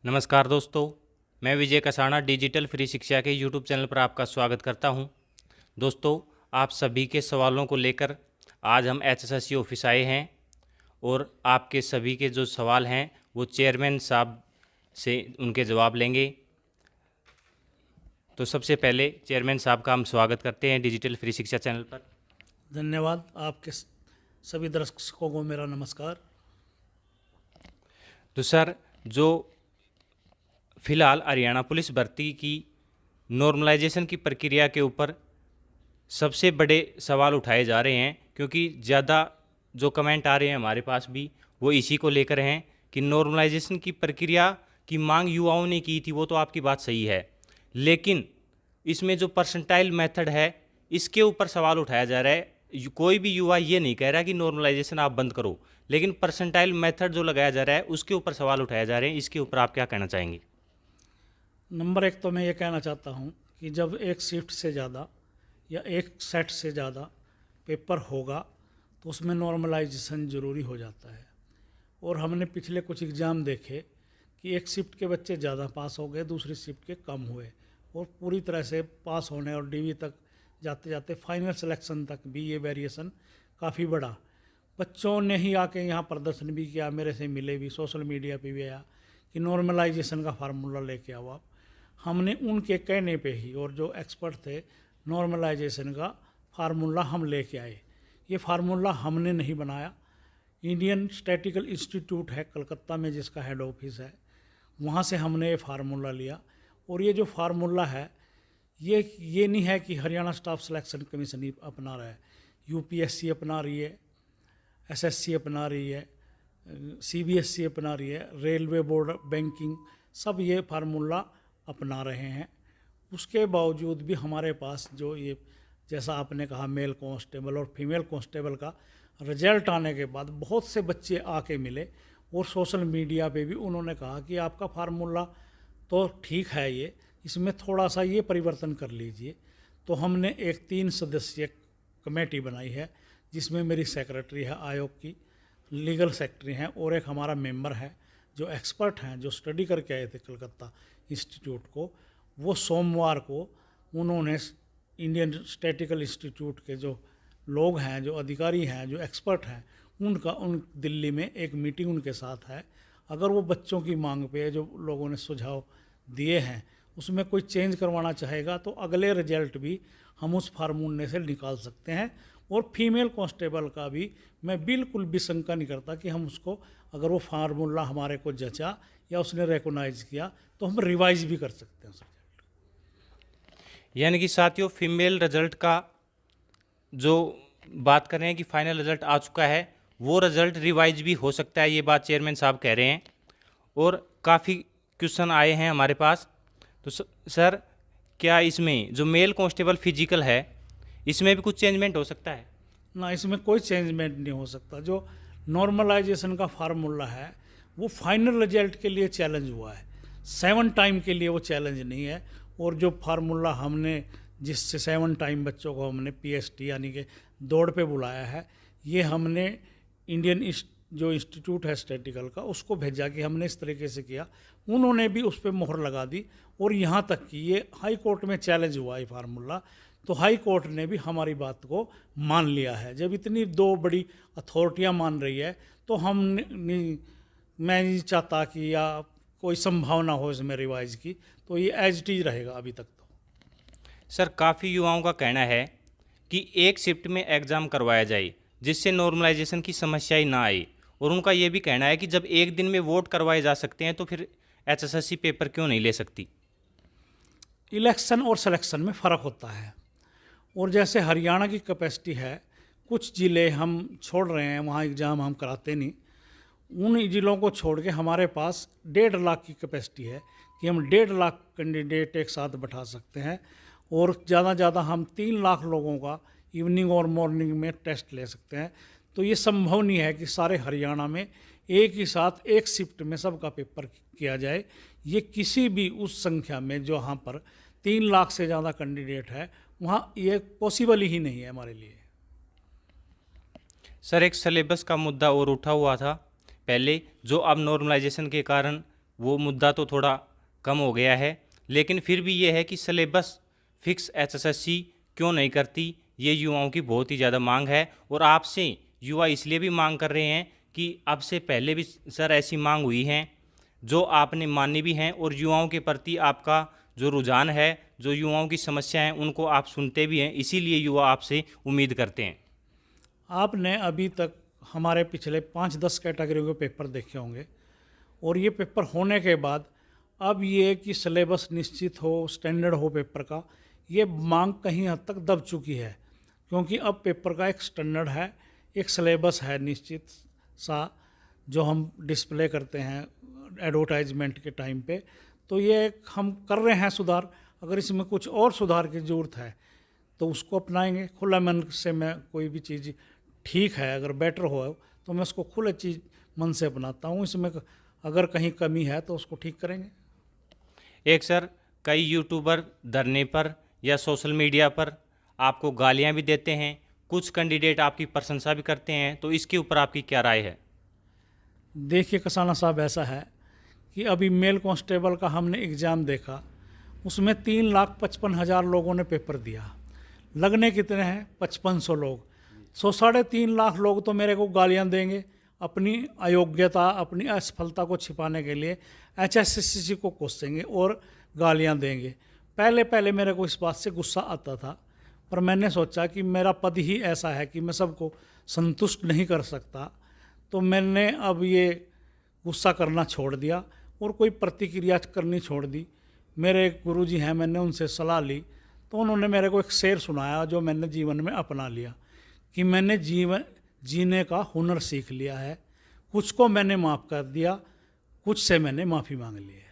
नमस्कार दोस्तों, मैं विजय कसाना डिजिटल फ्री शिक्षा के यूट्यूब चैनल पर आपका स्वागत करता हूं। दोस्तों, आप सभी के सवालों को लेकर आज हम एचएसएससी ऑफिस आए हैं और आपके सभी के जो सवाल हैं वो चेयरमैन साहब से उनके जवाब लेंगे। तो सबसे पहले चेयरमैन साहब का हम स्वागत करते हैं डिजिटल फ्री शिक्षा चैनल पर। धन्यवाद। आपके सभी दर्शकों को मेरा नमस्कार। तो सर, जो फिलहाल हरियाणा पुलिस भर्ती की नॉर्मलाइजेशन की प्रक्रिया के ऊपर सबसे बड़े सवाल उठाए जा रहे हैं, क्योंकि ज़्यादा जो कमेंट आ रहे हैं हमारे पास भी वो इसी को लेकर हैं कि नॉर्मलाइजेशन की प्रक्रिया की मांग युवाओं ने की थी, वो तो आपकी बात सही है, लेकिन इसमें जो परसेंटाइल मेथड है इसके ऊपर सवाल उठाया जा रहा है। कोई भी युवा ये नहीं कह रहा कि नॉर्मलाइजेशन आप बंद करो, लेकिन परसेंटाइल मेथड जो लगाया जा रहा है उसके ऊपर सवाल उठाए जा रहे हैं। इसके ऊपर आप क्या कहना चाहेंगे? नंबर एक तो मैं ये कहना चाहता हूँ कि जब एक शिफ्ट से ज़्यादा या एक सेट से ज़्यादा पेपर होगा तो उसमें नॉर्मलाइजेशन ज़रूरी हो जाता है। और हमने पिछले कुछ एग्ज़ाम देखे कि एक शिफ्ट के बच्चे ज़्यादा पास हो गए, दूसरी शिफ्ट के कम हुए, और पूरी तरह से पास होने और डीवी तक जाते जाते फाइनल सिलेक्शन तक भी ये वेरिएशन काफ़ी बढ़ा। बच्चों ने ही आके यहाँ प्रदर्शन भी किया, मेरे से मिले भी, सोशल मीडिया पे भी आया कि नॉर्मलाइजेशन का फार्मूला लेके आओ आप। हमने उनके कहने पे ही, और जो एक्सपर्ट थे, नॉर्मलाइजेशन का फार्मूला हम लेके आए। ये फार्मूला हमने नहीं बनाया, इंडियन स्टैटिकल इंस्टीट्यूट है कलकत्ता में जिसका हेड ऑफिस है, वहाँ से हमने ये फार्मूला लिया। और ये जो फार्मूला है ये नहीं है कि हरियाणा स्टाफ सिलेक्शन कमीशन ही अपना रहा है, यूपीएससी अपना रही है, एसएससी अपना रही है, सीबीएसई अपना रही है, रेलवे बोर्ड, बैंकिंग, सब ये फार्मूला अपना रहे हैं। उसके बावजूद भी हमारे पास जो ये, जैसा आपने कहा, मेल कांस्टेबल और फीमेल कांस्टेबल का रिजल्ट आने के बाद बहुत से बच्चे आके मिले और सोशल मीडिया पे भी उन्होंने कहा कि आपका फार्मूला तो ठीक है, ये इसमें थोड़ा सा ये परिवर्तन कर लीजिए। तो हमने एक 3 सदस्यीय कमेटी बनाई है जिसमें मेरी सेक्रेटरी है आयोग की, लीगल सेक्रेटरी हैं, और एक हमारा मेंबर है जो एक्सपर्ट हैं, जो स्टडी करके आए थे कलकत्ता इंस्टीट्यूट को। वो सोमवार को उन्होंने इंडियन स्टैटिकल इंस्टीट्यूट के जो लोग हैं, जो अधिकारी हैं, जो एक्सपर्ट हैं, उन दिल्ली में एक मीटिंग उनके साथ है। अगर वो बच्चों की मांग पे जो लोगों ने सुझाव दिए हैं उसमें कोई चेंज करवाना चाहेगा तो अगले रिजल्ट भी हम उस फार्मूले से निकाल सकते हैं। और फीमेल कांस्टेबल का भी मैं बिल्कुल भी शंका नहीं करता कि हम उसको, अगर वो फार्मूला हमारे को जचा या उसने रिकॉग्नाइज किया तो हम रिवाइज भी कर सकते हैं उस रिजल्ट। यानी कि साथियों, फीमेल रिजल्ट का जो बात कर रहे हैं कि फाइनल रिजल्ट आ चुका है, वो रिजल्ट रिवाइज भी हो सकता है, ये बात चेयरमैन साहब कह रहे हैं। और काफ़ी क्वेश्चन आए हैं हमारे पास। तो सर, क्या इसमें जो मेल कांस्टेबल फिजिकल है इसमें भी कुछ चेंजमेंट हो सकता है? ना, इसमें कोई चेंजमेंट नहीं हो सकता। जो नॉर्मलाइजेशन का फार्मूला है वो फाइनल रिजल्ट के लिए चैलेंज हुआ है, 7 टाइम के लिए वो चैलेंज नहीं है। और जो फार्मूला हमने, जिससे 7 टाइम बच्चों को हमने पीएसटी यानी कि दौड़ पे बुलाया है, ये हमने इंडियन जो इंस्टीट्यूट है स्टैटिकल का उसको भेजा कि हमने इस तरीके से किया। उन्होंने भी उस पर मोहर लगा दी, और यहाँ तक कि ये हाई कोर्ट में चैलेंज हुआ है फार्मूला, तो हाई कोर्ट ने भी हमारी बात को मान लिया है। जब इतनी 2 बड़ी अथॉरिटियाँ मान रही है तो हम मैं नहीं चाहता कि या कोई संभावना हो इसमें रिवाइज की, तो ये एज इट इज रहेगा अभी तक तो। सर, काफ़ी युवाओं का कहना है कि एक शिफ्ट में एग्ज़ाम करवाया जाए जिससे नॉर्मलाइजेशन की समस्या ही ना आए, और उनका ये भी कहना है कि जब एक दिन में वोट करवाए जा सकते हैं तो फिर एचएसएससी पेपर क्यों नहीं ले सकती? इलेक्शन और सिलेक्शन में फ़र्क होता है, और जैसे हरियाणा की कैपेसिटी है, कुछ ज़िले हम छोड़ रहे हैं, वहाँ एग्ज़ाम हम कराते नहीं, उन ज़िलों को छोड़ के हमारे पास 1.5 लाख की कैपेसिटी है कि हम 1.5 लाख कैंडिडेट एक साथ बैठा सकते हैं, और ज़्यादा हम 3 लाख लोगों का इवनिंग और मॉर्निंग में टेस्ट ले सकते हैं। तो ये संभव नहीं है कि सारे हरियाणा में एक ही साथ एक शिफ्ट में सबका पेपर किया जाए। ये किसी भी उस संख्या में जो यहाँ पर 3 लाख से ज़्यादा कैंडिडेट है, वहाँ ये पॉसिबल ही नहीं है हमारे लिए। सर, एक सिलेबस का मुद्दा और उठा हुआ था पहले, जो अब नॉर्मलाइजेशन के कारण वो मुद्दा तो थोड़ा कम हो गया है, लेकिन फिर भी ये है कि सिलेबस फिक्स एचएसएससी क्यों नहीं करती, ये युवाओं की बहुत ही ज़्यादा मांग है। और आपसे युवा इसलिए भी मांग कर रहे हैं कि अब से पहले भी सर ऐसी मांग हुई हैं जो आपने मानी भी हैं, और युवाओं के प्रति आपका जो रुझान है, जो युवाओं की समस्या है, उनको आप सुनते भी हैं, इसीलिए युवा आपसे उम्मीद करते हैं। आपने अभी तक हमारे पिछले 5-10 कैटेगरियों के पेपर देखे होंगे, और ये पेपर होने के बाद अब ये कि सिलेबस निश्चित हो, स्टैंडर्ड हो पेपर का, ये मांग कहीं हद तक दब चुकी है। क्योंकि अब पेपर का एक स्टैंडर्ड है, एक सिलेबस है निश्चित सा, जो हम डिस्प्ले करते हैं एडवर्टाइजमेंट के टाइम पे। तो ये एक हम कर रहे हैं सुधार। अगर इसमें कुछ और सुधार की ज़रूरत है तो उसको अपनाएंगे खुला मन से। मैं कोई भी चीज़ ठीक है, अगर बेटर हो तो मैं उसको खुले चीज़ मन से अपनाता हूँ। इसमें अगर कहीं कमी है तो उसको ठीक करेंगे। एक सर, कई यूट्यूबर धरने पर या सोशल मीडिया पर आपको गालियां भी देते हैं, कुछ कैंडिडेट आपकी प्रशंसा भी करते हैं, तो इसके ऊपर आपकी क्या राय है? देखिए कसाना साहब, ऐसा है कि अभी मेल कांस्टेबल का हमने एग्ज़ाम देखा, उसमें 3,55,000 लोगों ने पेपर दिया। लगने कितने हैं? 5500 लोग। 3.5 लाख लोग तो मेरे को गालियां देंगे अपनी अयोग्यता, अपनी असफलता को छिपाने के लिए एचएसएससी को कोसेंगे और गालियां देंगे। पहले पहले मेरे को इस बात से गुस्सा आता था, पर मैंने सोचा कि मेरा पद ही ऐसा है कि मैं सबको संतुष्ट नहीं कर सकता। तो मैंने अब ये गुस्सा करना छोड़ दिया और कोई प्रतिक्रिया करनी छोड़ दी। मेरे एक गुरुजी हैं, मैंने उनसे सलाह ली, तो उन्होंने मेरे को एक शेर सुनाया जो मैंने जीवन में अपना लिया कि मैंने जीवन जीने का हुनर सीख लिया है। कुछ को मैंने माफ़ कर दिया, कुछ से मैंने माफ़ी मांग ली है।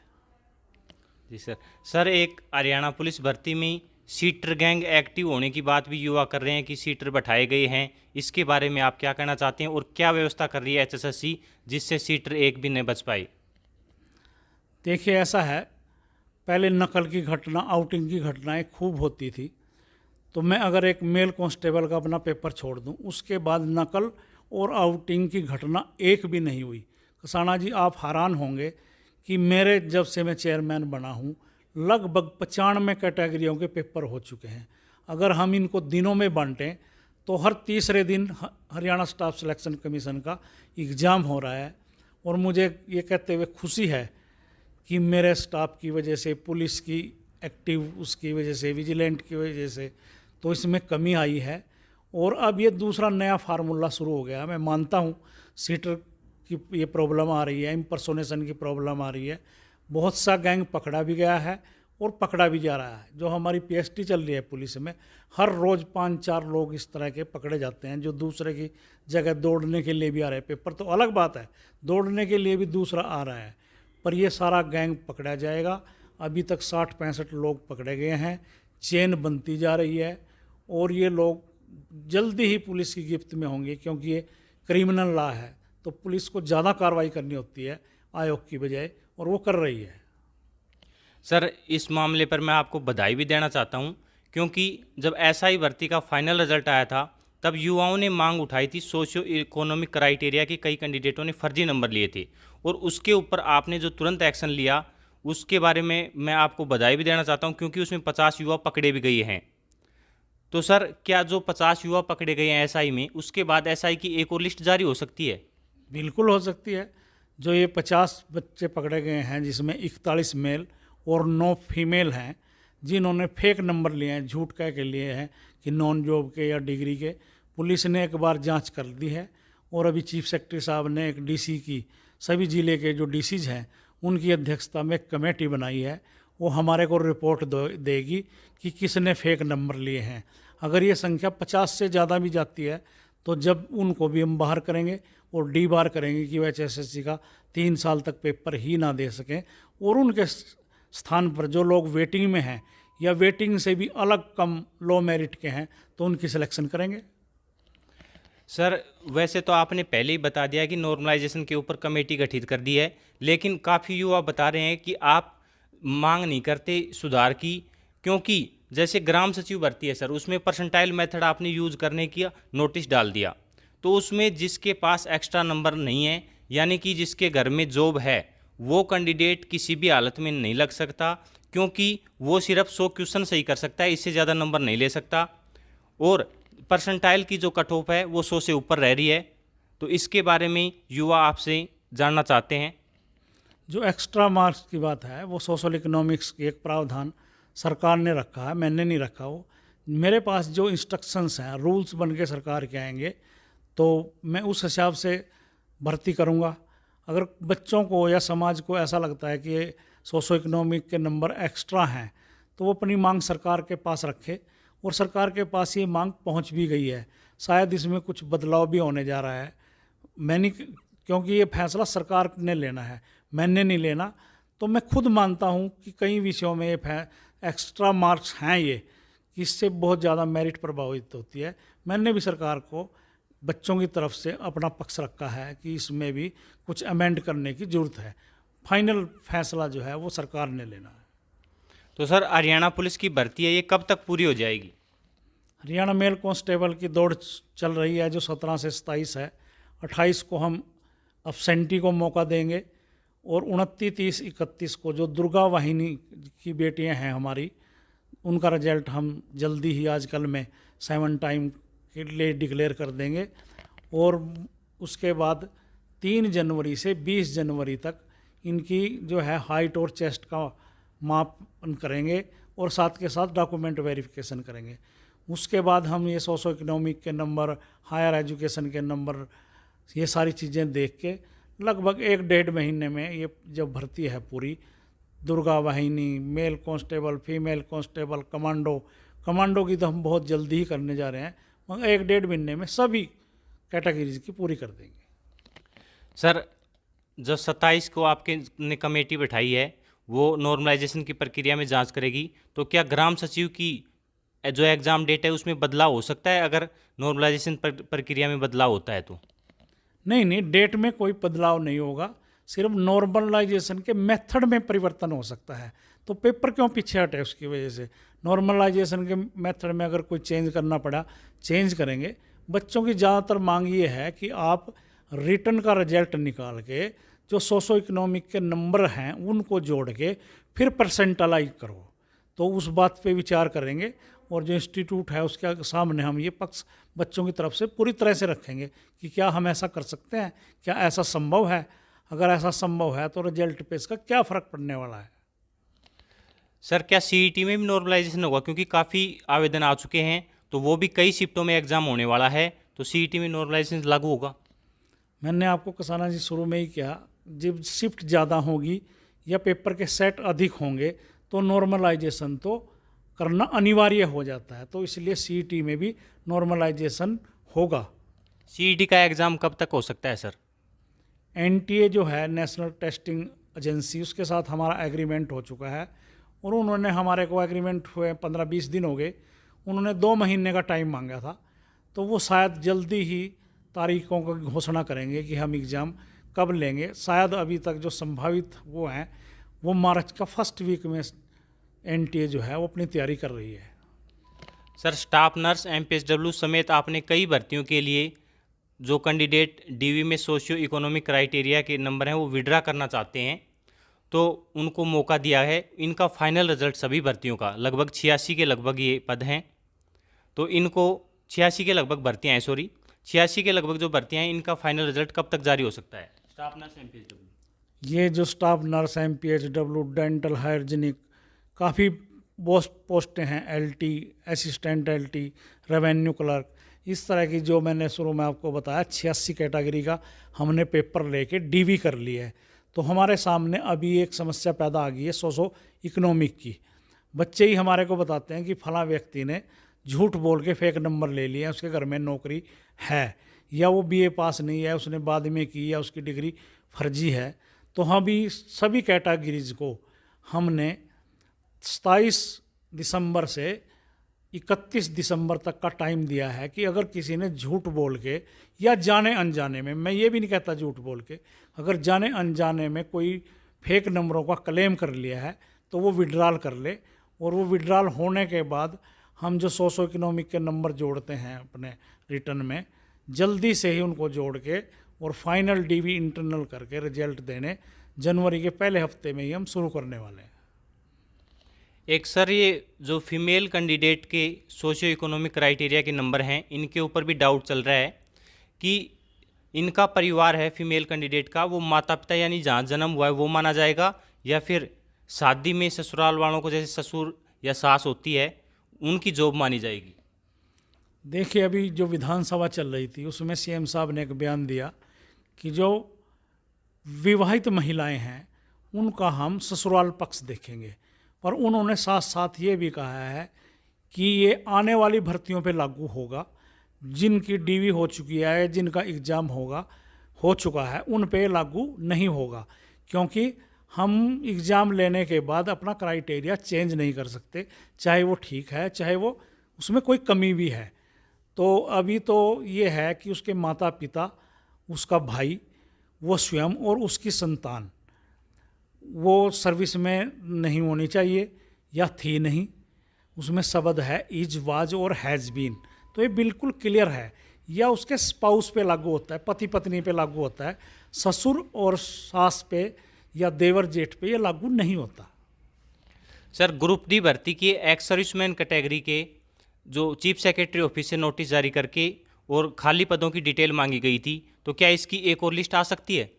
जी सर। सर, एक हरियाणा पुलिस भर्ती में सीटर गैंग एक्टिव होने की बात भी युवा कर रहे हैं कि सीटर बैठाए गए हैं, इसके बारे में आप क्या कहना चाहते हैं और क्या व्यवस्था कर रही है एचएसएससी जिससे सीटर एक भी नहीं बच पाई? देखिए ऐसा है, पहले नकल की घटना, आउटिंग की घटनाएं खूब होती थी। तो मैं अगर एक मेल कांस्टेबल का अपना पेपर छोड़ दूं, उसके बाद नकल और आउटिंग की घटना एक भी नहीं हुई। कसाना जी, आप हैरान होंगे कि मेरे जब से मैं चेयरमैन बना हूं, लगभग 95 कैटेगरियों के पेपर हो चुके हैं। अगर हम इनको दिनों में बांटें तो हर तीसरे दिन हरियाणा स्टाफ सिलेक्शन कमीशन का एग्ज़ाम हो रहा है। और मुझे ये कहते हुए खुशी है कि मेरे स्टाफ की वजह से, पुलिस की एक्टिव उसकी वजह से, विजिलेंट की वजह से तो इसमें कमी आई है। और अब ये दूसरा नया फार्मूला शुरू हो गया। मैं मानता हूँ सीटर की ये प्रॉब्लम आ रही है, इम्पर्सोनेशन की प्रॉब्लम आ रही है। बहुत सा गैंग पकड़ा भी गया है और पकड़ा भी जा रहा है। जो हमारी पीएसटी चल रही है पुलिस में, हर रोज़ 5-4 लोग इस तरह के पकड़े जाते हैं जो दूसरे की जगह दौड़ने के लिए भी आ रहे हैं। पेपर तो अलग बात है, दौड़ने के लिए भी दूसरा आ रहा है, पर ये सारा गैंग पकड़ा जाएगा। अभी तक 60-65 लोग पकड़े गए हैं, चेन बनती जा रही है और ये लोग जल्दी ही पुलिस की गिरफ्त में होंगे, क्योंकि ये क्रिमिनल लॉ है तो पुलिस को ज़्यादा कार्रवाई करनी होती है आयोग की बजाय, और वो कर रही है। सर, इस मामले पर मैं आपको बधाई भी देना चाहता हूं, क्योंकि जब एसआई भर्ती का फाइनल रिजल्ट आया था तब युवाओं ने मांग उठाई थी, सोशियो इकोनॉमिक क्राइटेरिया के कई कैंडिडेटों ने फर्जी नंबर लिए थे और उसके ऊपर आपने जो तुरंत एक्शन लिया उसके बारे में मैं आपको बधाई भी देना चाहता हूं, क्योंकि उसमें 50 युवा पकड़े भी गए हैं। तो सर, क्या जो 50 युवा पकड़े गए हैं एसआई में, उसके बाद एसआई की एक और लिस्ट जारी हो सकती है? बिल्कुल हो सकती है। जो ये 50 बच्चे पकड़े गए हैं, जिसमें 41 मेल और 9 फीमेल हैं, जिन्होंने फेक नंबर लिए हैं, झूठ कह के लिए हैं कि नॉन जॉब के या डिग्री के, पुलिस ने एक बार जांच कर दी है। और अभी चीफ सेक्रेटरी साहब ने एक डीसी की, सभी ज़िले के जो डीसीज हैं उनकी अध्यक्षता में एक कमेटी बनाई है। वो हमारे को रिपोर्ट देगी कि किसने फेक नंबर लिए हैं। अगर ये संख्या 50 से ज़्यादा भी जाती है तो जब उनको भी हम बाहर करेंगे और डी बार करेंगे कि वह एचएसएससी का 3 साल तक पेपर ही ना दे सकें, और उनके स्थान पर जो लोग वेटिंग में हैं या वेटिंग से भी अलग कम लो मेरिट के हैं तो उनकी सिलेक्शन करेंगे। सर, वैसे तो आपने पहले ही बता दिया कि नॉर्मलाइजेशन के ऊपर कमेटी गठित कर दी है, लेकिन काफ़ी युवा बता रहे हैं कि आप मांग नहीं करते सुधार की, क्योंकि जैसे ग्राम सचिव भर्ती है सर, उसमें परसेंटाइल मेथड आपने यूज़ करने की नोटिस डाल दिया, तो उसमें जिसके पास एक्स्ट्रा नंबर नहीं है, यानी कि जिसके घर में जॉब है, वो कैंडिडेट किसी भी हालत में नहीं लग सकता, क्योंकि वो सिर्फ 100 क्वेश्चन सही कर सकता है, इससे ज़्यादा नंबर नहीं ले सकता। और परसेंटाइल की जो कट ऑफ है वो 100 से ऊपर रह रही है। तो इसके बारे में युवा आपसे जानना चाहते हैं। जो एक्स्ट्रा मार्क्स की बात है वो सोशल इकोनॉमिक्स की एक प्रावधान सरकार ने रखा है, मैंने नहीं रखा। वो मेरे पास जो इंस्ट्रक्शंस हैं, रूल्स बन के सरकार के आएंगे तो मैं उस हिसाब से भर्ती करूँगा। अगर बच्चों को या समाज को ऐसा लगता है कि ये सोशो इकोनॉमिक के नंबर एक्स्ट्रा हैं तो वो अपनी मांग सरकार के पास रखे, और सरकार के पास ये मांग पहुंच भी गई है। शायद इसमें कुछ बदलाव भी होने जा रहा है। मैंने, क्योंकि ये फैसला सरकार ने लेना है, मैंने नहीं लेना। तो मैं खुद मानता हूँ कि कई विषयों में ये एक्स्ट्रा मार्क्स हैं ये, इससे बहुत ज़्यादा मेरिट प्रभावित होती है। मैंने भी सरकार को बच्चों की तरफ से अपना पक्ष रखा है कि इसमें भी कुछ अमेंड करने की ज़रूरत है। फाइनल फैसला जो है वो सरकार ने लेना है। तो सर, हरियाणा पुलिस की भर्ती है, ये कब तक पूरी हो जाएगी? हरियाणा मेल कांस्टेबल की दौड़ चल रही है जो 17 से 27 है। 28 को हम अब्सेंटी को मौका देंगे, और 29, 30, 31 को जो दुर्गा वाहिनी की बेटियां हैं हमारी, उनका रिजल्ट हम जल्दी ही आजकल में 7 टाइम के लिए डिक्लेयर कर देंगे। और उसके बाद 3 जनवरी से 20 जनवरी तक इनकी जो है हाइट और चेस्ट का मापन करेंगे, और साथ के साथ डॉक्यूमेंट वेरिफिकेशन करेंगे। उसके बाद हम ये सोशो इकोनॉमिक के नंबर, हायर एजुकेशन के नंबर, ये सारी चीज़ें देख के लगभग 1-1.5 महीने में ये जब भर्ती है पूरी, दुर्गा वाहिनी, mail constable, female constable, commando की तो हम बहुत जल्दी ही करने जा रहे हैं, मगर 1-1.5 महीने में सभी कैटेगरीज की पूरी कर देंगे। सर, जो 27 को आपके ने कमेटी बैठाई है वो नॉर्मलाइजेशन की प्रक्रिया में जांच करेगी, तो क्या ग्राम सचिव की जो एग्ज़ाम डेट है उसमें बदलाव हो सकता है अगर नॉर्मलाइजेशन प्रक्रिया में बदलाव होता है तो? नहीं, डेट में कोई बदलाव नहीं होगा, सिर्फ नॉर्मलाइजेशन के मेथड में परिवर्तन हो सकता है। तो पेपर क्यों पीछे हटे उसकी वजह से? नॉर्मलाइजेशन के मेथड में अगर कोई चेंज करना पड़ा, चेंज करेंगे। बच्चों की ज़्यादातर मांग ये है कि आप रिटर्न का रिजल्ट निकाल के जो सोशो इकोनॉमिक के नंबर हैं उनको जोड़ के फिर परसेंटालाइज करो। तो उस बात पे विचार करेंगे, और जो इंस्टीट्यूट है उसके सामने हम ये पक्ष बच्चों की तरफ से पूरी तरह से रखेंगे कि क्या हम ऐसा कर सकते हैं, क्या ऐसा संभव है। अगर ऐसा संभव है तो रिजल्ट पे इसका क्या फ़र्क पड़ने वाला है। सर, क्या सीईटी में भी नॉर्मलाइजेशन होगा? क्योंकि काफ़ी आवेदन आ चुके हैं, तो वो भी कई शिफ्टों में एग्ज़ाम होने वाला है, तो सीईटी में नॉर्मलाइजेशन लागू होगा? मैंने आपको कसाना जी शुरू में ही कहा, जब शिफ्ट ज़्यादा होगी या पेपर के सेट अधिक होंगे तो नॉर्मलाइजेशन तो करना अनिवार्य हो जाता है। तो इसलिए सीईटी में भी नॉर्मलाइजेशन होगा। सीईटी का एग्ज़ाम कब तक हो सकता है सर? एनटीए जो है नेशनल टेस्टिंग एजेंसी, उसके साथ हमारा एग्रीमेंट हो चुका है, और उन्होंने हमारे को एग्रीमेंट हुए 15-20 दिन हो गए, उन्होंने 2 महीने का टाइम मांगा था। तो वो शायद जल्दी ही तारीखों की घोषणा करेंगे कि हम एग्ज़ाम कब लेंगे। शायद अभी तक जो संभावित वो हैं वो मार्च का फर्स्ट वीक में एनटीए जो है वो अपनी तैयारी कर रही है। सर, स्टाफ नर्स, एमपीएसडब्ल्यू समेत आपने कई भर्तियों के लिए जो कैंडिडेट डीवी में सोशियो इकोनॉमिक क्राइटेरिया के नंबर हैं वो विड्रा करना चाहते हैं, तो उनको मौका दिया है। इनका फाइनल रिजल्ट सभी भर्तियों का लगभग 86 के लगभग ये पद हैं, तो इनको 86 के लगभग भर्तियाँ हैं, 86 के लगभग जो भर्तियाँ हैं, इनका फाइनल रिजल्ट कब तक जारी हो सकता है? स्टाफ नर्स, एमपीएसडब्ल्यू, ये जो staff nurse, MPHW, dental, hygienic, काफ़ी पोस्टें हैं, LT, assistant LT, revenue clerk, इस तरह की जो मैंने शुरू में आपको बताया 86 कैटेगरी का हमने पेपर लेके डीवी कर लिया है। तो हमारे सामने अभी एक समस्या पैदा आ गई है सोशो इकोनॉमिक की। बच्चे ही हमारे को बताते हैं कि फला व्यक्ति ने झूठ बोल के फेक नंबर ले लिए, उसके घर में नौकरी है, या वो बीए पास नहीं है, उसने बाद में की, या उसकी डिग्री फर्जी है। तो हम भी सभी कैटेगरीज को हमने 27 दिसंबर से 31 दिसंबर तक का टाइम दिया है कि अगर किसी ने झूठ बोल के या जाने अनजाने में, मैं ये भी नहीं कहता झूठ बोल के, अगर जाने अनजाने में कोई फेक नंबरों का क्लेम कर लिया है तो वो विड्रॉल कर ले। और वो विड्रॉल होने के बाद हम जो सोशो इकोनॉमिक के नंबर जोड़ते हैं अपने रिटर्न में, जल्दी से ही उनको जोड़ के और फाइनल डीवी इंटरनल करके रिजल्ट देने जनवरी के पहले हफ्ते में ही हम शुरू करने वाले हैं। एक सर, ये जो फीमेल कैंडिडेट के सोशियो इकोनॉमिक क्राइटेरिया के नंबर हैं, इनके ऊपर भी डाउट चल रहा है कि इनका परिवार है फीमेल कैंडिडेट का, वो माता पिता यानी जहाँ जन्म हुआ है वो माना जाएगा, या फिर शादी में ससुराल वालों को जैसे ससुर या सास होती है उनकी जॉब मानी जाएगी? देखिए, अभी जो विधानसभा चल रही थी उसमें सीएम साहब ने एक बयान दिया कि जो विवाहित महिलाएं हैं उनका हम ससुराल पक्ष देखेंगे, पर उन्होंने साथ साथ ये भी कहा है कि ये आने वाली भर्तियों पे लागू होगा। जिनकी डीवी हो चुकी है, जिनका एग्ज़ाम हो चुका है, उन पे लागू नहीं होगा, क्योंकि हम एग्ज़ाम लेने के बाद अपना क्राइटेरिया चेंज नहीं कर सकते, चाहे वो ठीक है चाहे वो उसमें कोई कमी भी है। तो अभी तो ये है कि उसके माता पिता, उसका भाई, वो स्वयं और उसकी संतान वो सर्विस में नहीं होनी चाहिए या थी नहीं। उसमें शब्द है इज, वाज और हैज़ बीन, तो ये बिल्कुल क्लियर है। या उसके स्पाउस पे लागू होता है, पति पत्नी पे लागू होता है, ससुर और सास पे या देवर जेठ पे ये लागू नहीं होता। सर, ग्रुप डी भर्ती की एक्स सर्विसमैन कैटेगरी के जो चीफ सेक्रेटरी ऑफिस से नोटिस जारी करके और खाली पदों की डिटेल मांगी गई थी, तो क्या इसकी एक और लिस्ट आ सकती है?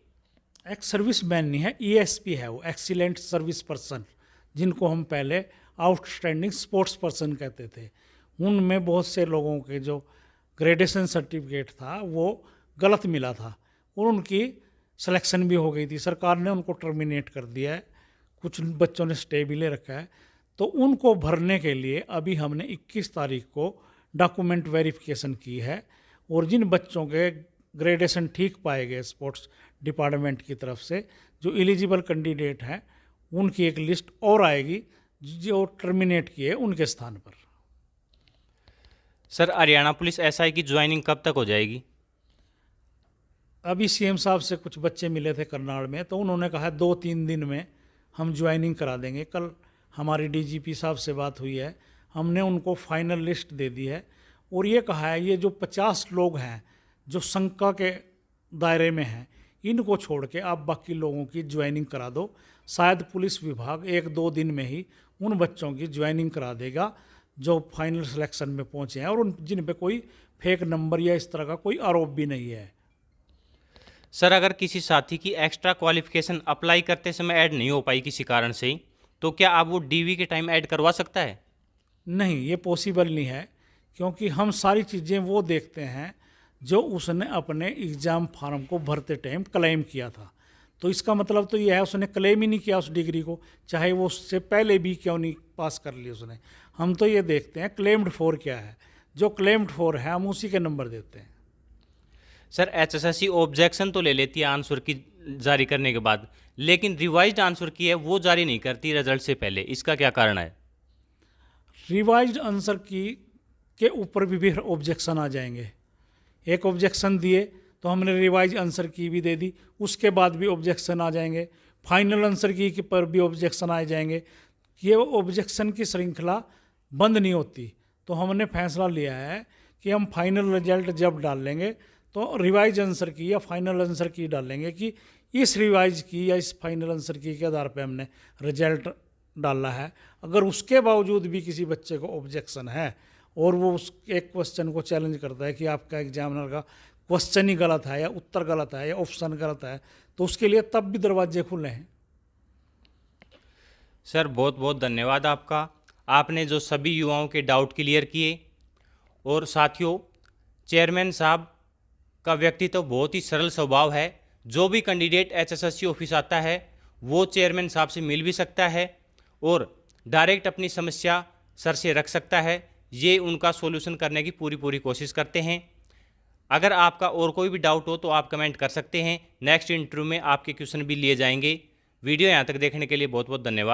एक्स सर्विस मैन नहीं है, ईएसपी है, वो एक्सीलेंट सर्विस पर्सन, जिनको हम पहले आउटस्टैंडिंग स्पोर्ट्स पर्सन कहते थे। उनमें बहुत से लोगों के जो ग्रेडेशन सर्टिफिकेट था वो गलत मिला था और उनकी सिलेक्शन भी हो गई थी। सरकार ने उनको टर्मिनेट कर दिया है, कुछ बच्चों ने स्टे भी ले रखा है। तो उनको भरने के लिए अभी हमने 21 तारीख को डॉक्यूमेंट वेरिफिकेशन की है, और जिन बच्चों के ग्रेडेशन ठीक पाए गए स्पोर्ट्स डिपार्टमेंट की तरफ से, जो एलिजिबल कैंडिडेट हैं, उनकी एक लिस्ट और आएगी जो टर्मिनेट किए उनके स्थान पर। सर, हरियाणा पुलिस एसआई की ज्वाइनिंग कब तक हो जाएगी? अभी सीएम साहब से कुछ बच्चे मिले थे करनाल में, तो उन्होंने कहा 2-3 दिन में हम ज्वाइनिंग करा देंगे। कल हमारी डीजीपी साहब से बात हुई है, हमने उनको फाइनल लिस्ट दे दी है और ये कहा है ये जो 50 लोग हैं जो शंका के दायरे में हैं, इनको छोड़ के आप बाकी लोगों की ज्वाइनिंग करा दो। शायद पुलिस विभाग 1-2 दिन में ही उन बच्चों की ज्वाइनिंग करा देगा जो फाइनल सिलेक्शन में पहुंचे हैं और उन जिन पे कोई फेक नंबर या इस तरह का कोई आरोप भी नहीं है। सर, अगर किसी साथी की एक्स्ट्रा क्वालिफिकेशन अप्लाई करते समय ऐड नहीं हो पाई किसी कारण से, तो क्या आप वो डीवी के टाइम ऐड करवा सकता है? नहीं, ये पॉसिबल नहीं है, क्योंकि हम सारी चीज़ें वो देखते हैं जो उसने अपने एग्ज़ाम फार्म को भरते टाइम क्लेम किया था। तो इसका मतलब तो ये है उसने क्लेम ही नहीं किया उस डिग्री को, चाहे वो उससे पहले भी क्यों नहीं पास कर ली उसने। हम तो ये देखते हैं क्लेम्ड फॉर क्या है, जो क्लेम्ड फॉर है हम उसी के नंबर देते हैं। सर, एचएसएससी ऑब्जेक्शन तो ले लेती है आंसर की जारी करने के बाद, लेकिन रिवाइज्ड आंसर की है वो जारी नहीं करती रिजल्ट से पहले, इसका क्या कारण है? रिवाइज्ड आंसर की के ऊपर भी ऑब्जेक्शन आ जाएंगे। एक ऑब्जेक्शन दिए तो हमने रिवाइज आंसर की भी दे दी, उसके बाद भी ऑब्जेक्शन आ जाएंगे, फाइनल आंसर की पर भी ऑब्जेक्शन आ जाएंगे। ये ऑब्जेक्शन की श्रृंखला बंद नहीं होती। तो हमने फैसला लिया है कि हम फाइनल रिजल्ट जब डाल लेंगे तो रिवाइज आंसर की या फाइनल आंसर की डालेंगे कि इस रिवाइज की या इस फाइनल आंसर की के आधार पे हमने रिजल्ट डाला है। अगर उसके बावजूद भी किसी बच्चे को ऑब्जेक्शन है और वो उस एक क्वेश्चन को चैलेंज करता है कि आपका एग्जामिनर का क्वेश्चन ही गलत है या उत्तर गलत है या ऑप्शन गलत है, तो उसके लिए तब भी दरवाजे खुले हैं। सर, बहुत बहुत धन्यवाद आपका। आपने जो सभी युवाओं के डाउट क्लियर किए, और साथियों, चेयरमैन साहब का व्यक्तित्व बहुत ही सरल स्वभाव है। जो भी कैंडिडेट एचएसएससी ऑफिस आता है वो चेयरमैन साहब से मिल भी सकता है और डायरेक्ट अपनी समस्या सर से रख सकता है। ये उनका सॉल्यूशन करने की पूरी कोशिश करते हैं। अगर आपका और कोई भी डाउट हो तो आप कमेंट कर सकते हैं। नेक्स्ट इंटरव्यू में आपके क्वेश्चन भी लिए जाएंगे। वीडियो यहाँ तक देखने के लिए बहुत बहुत धन्यवाद।